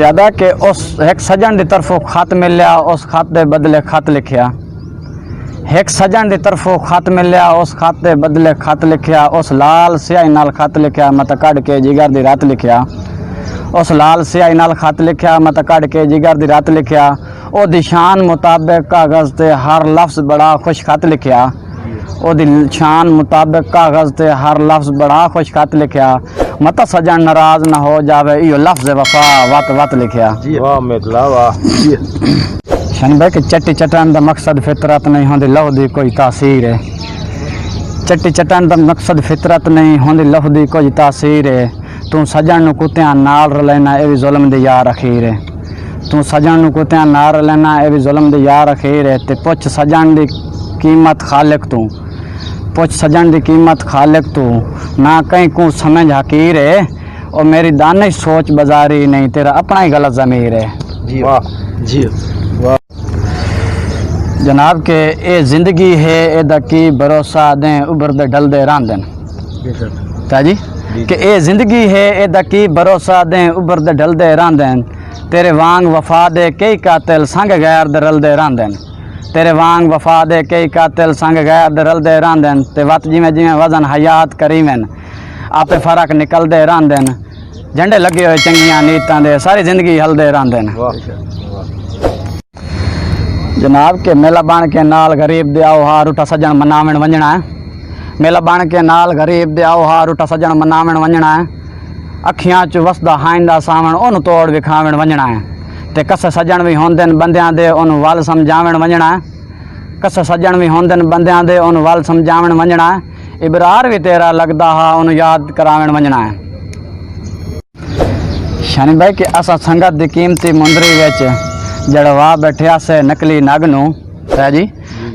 कहदा कि उस एक सजन की तरफों खत मिलिया, उस खत के बदले खत लिखिया। एक सजन की तरफों खत मिलिया, उस खत के बदले खत लिखिया। उस लाल स्याही नाल खत लिखिया, मत कढ़ के जिगर दी रात लिखिया। उस लाल स्याही नाल खत लिखिया, मत कढ़ के जिगर दी रात लिखिया। ओ दी शान मुताबिक कागज़ ते हर लफ्ज़ बड़ा खुश खत लिखिया। ओ दी शान मुताबिक कागज़ ते हर लफ्ज़ बड़ा खुश खत लिखिया। मत सजन नाराज ना हो जावे, इहो लफ्ज़ वफा वत वत लिखिया। वाह मेघला वाह। शन भाई कि चट्टी चटन दा मकसद फितरत नहीं होंदी लहू दी कोई तासीर है। चट्टी चटन दा मकसद फितरत नहीं होंदी लहू दी कोई तासीर है। तू सजन नूं कुत्तियां नाल रलैना, ये भी जुल्म दी यार अखीर है। तू सजन नूं कुत्तियां नाल रलैना, ये भी जुल्म दी यार अखीर है। ते पुछ सजन दी कीमत खालिक तू, पुछ सजन दी कीमत खालिक तू, ना कहीं को समझ हकीर है। और मेरी दानिश सोच बाजारी नहीं, तेरा अपना ही गलत ज़मीर है। जी वाह जी वाह। जनाब के ये जिंदगी है, एदा की भरोसा दें उभरदे ढलदे रांदन। क्या जी कि ये जिंदगी है, एदा की भरोसा दें उभरदे ढलदे रांदन। तेरे वांग वफा दे कई कातिल संग गैर दे रलदे रांदन। तेरे वांग वफा दे कई कातिल संग गैर दे रलदे रांदन। ते वत जिमें जिमें वजन हयात करीमन, आपे फर्क निकलदे रांदन। झंडे लगे हुए चंगियां नीतां दे, सारी जिंदगी हलदे रांदन। जनाब के मेला बन के नाल गरीब दे आओ हार उठा सजन मनावण वंजना है। मेला बन के नाल गरीब दे आओ हार उठा सजन मनावण वंजना है। अखियां च वसदा हाइंदा सावण ओनू तोड़ विखावण वंजना है। ते कस सजन भी होंदे बंदियां दे ओनू वल समझावण वंजना है। कस सजन भी होंदे बंदियां दे ओनू वल समझावण वंजना है। इबरार भी तेरा लगदा हा ओनू याद करावण वंजना है। शानी भाई कि असा संगत दी कीमती मुंदरी विच जड़वा बैठिया से नकली नग नू है जी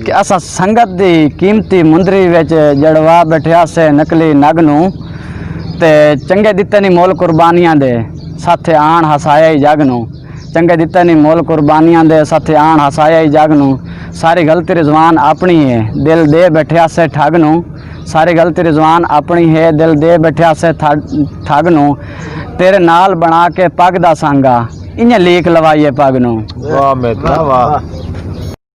कि असा संगत दी कीमती मुंदरी विच जड़वा बैठिया से नकली नग नू। ते चंगे दिते नहीं मोल कुर्बानियां दे साथे आण हसाया ही जग नू। चंगे दिते नहीं मोल कुर्बानियां दे साथे आण हसाया ही जग नू। सारी गलती रिजवान अपनी है, दिल दे बैठिया से ठग नू। सारी गलती रिजवान अपनी है, दिल दे बैठिया से ठग नू। तेरे नाल बना के पग दा सांगा, इन्हें लीक लवाइए पग नू। वाह मेघला वाह।